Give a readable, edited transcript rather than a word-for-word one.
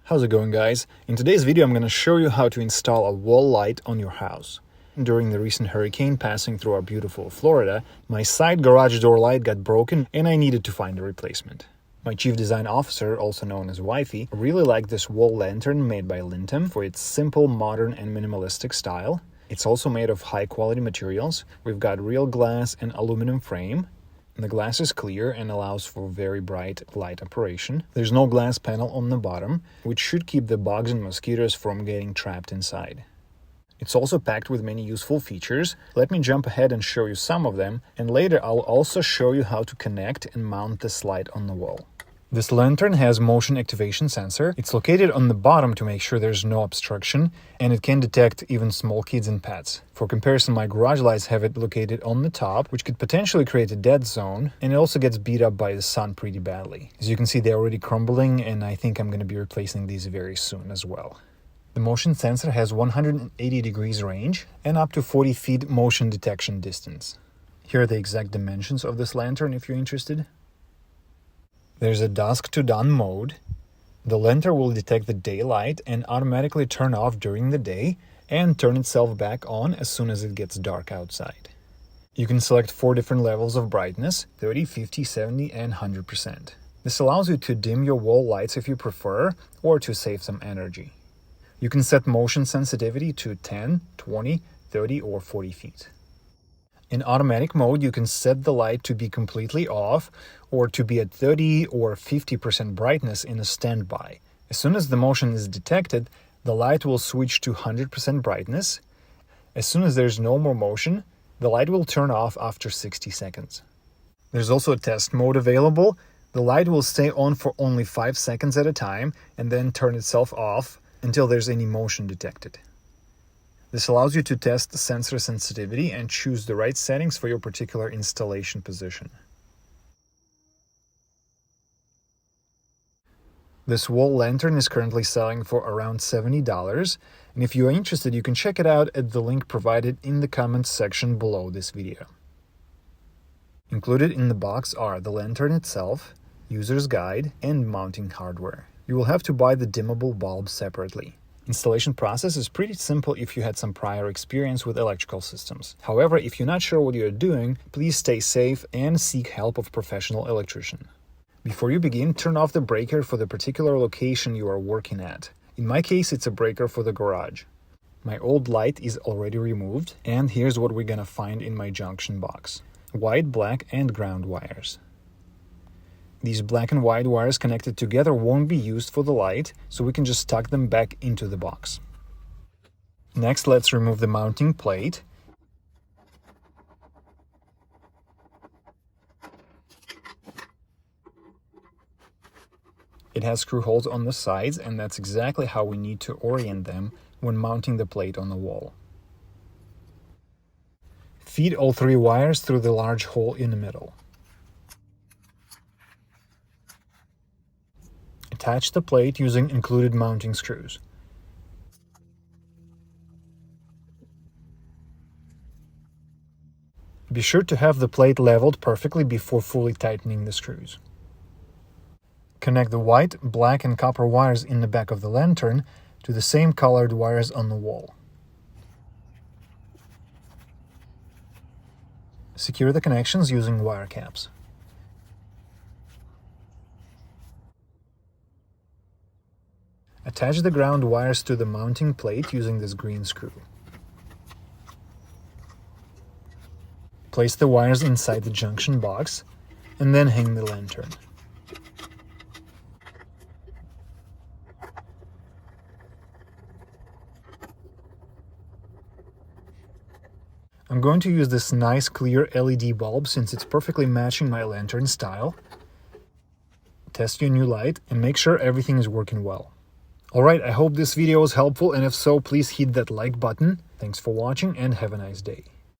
How's it going, guys? In today's video I'm going to show you how to install a wall light on your house. During the recent hurricane passing through our beautiful Florida, my side garage door light got broken and I needed to find a replacement. My chief design officer, also known as Wifey, really liked this wall lantern made by Lintem for its simple, modern and minimalistic style. It's also made of high quality materials. We've got real glass and aluminum frame. The glass is clear and allows for very bright light operation. There's no glass panel on the bottom, which should keep the bugs and mosquitoes from getting trapped inside. It's also packed with many useful features. Let me jump ahead and show you some of them, and later I'll also show you how to connect and mount this light on the wall. This lantern has motion activation sensor. It's located on the bottom to make sure there's no obstruction, and it can detect even small kids and pets. For comparison, my garage lights have it located on the top, which could potentially create a dead zone, and it also gets beat up by the sun pretty badly. As you can see, they're already crumbling, and I think I'm going to be replacing these very soon as well. The motion sensor has 180 degrees range and up to 40 feet motion detection distance. Here are the exact dimensions of this lantern if you're interested. There's a dusk to dawn mode. The lantern will detect the daylight and automatically turn off during the day and turn itself back on as soon as it gets dark outside. You can select 4 different levels of brightness: 30, 50, 70 and 100%. This allows you to dim your wall lights if you prefer, or to save some energy. You can set motion sensitivity to 10, 20, 30 or 40 feet. In automatic mode, you can set the light to be completely off or to be at 30 or 50% brightness in a standby. As soon as the motion is detected, the light will switch to 100% brightness. As soon as there's no more motion, the light will turn off after 60 seconds. There's also a test mode available. The light will stay on for only 5 seconds at a time and then turn itself off until there's any motion detected. This allows you to test the sensor sensitivity and choose the right settings for your particular installation position. This wall lantern is currently selling for around $70, and if you are interested, you can check it out at the link provided in the comments section below this video. Included in the box are the lantern itself, user's guide, and mounting hardware. You will have to buy the dimmable bulb separately. Installation process is pretty simple if you had some prior experience with electrical systems. However, if you're not sure what you're doing, please stay safe and seek help of a professional electrician. Before you begin, turn off the breaker for the particular location you are working at. In my case, it's a breaker for the garage. My old light is already removed, and here's what we're gonna find in my junction box: white, black, and ground wires. These black and white wires connected together won't be used for the light, so we can just tuck them back into the box. Next, let's remove the mounting plate. It has screw holes on the sides, and that's exactly how we need to orient them when mounting the plate on the wall. Feed all 3 wires through the large hole in the middle. Attach the plate using included mounting screws. Be sure to have the plate leveled perfectly before fully tightening the screws. Connect the white, black, and copper wires in the back of the lantern to the same colored wires on the wall. Secure the connections using wire caps. Attach the ground wires to the mounting plate using this green screw. Place the wires inside the junction box and then hang the lantern. I'm going to use this nice clear LED bulb since it's perfectly matching my lantern style. Test your new light and make sure everything is working well. Alright, I hope this video was helpful, and if so, please hit that like button. Thanks for watching and have a nice day.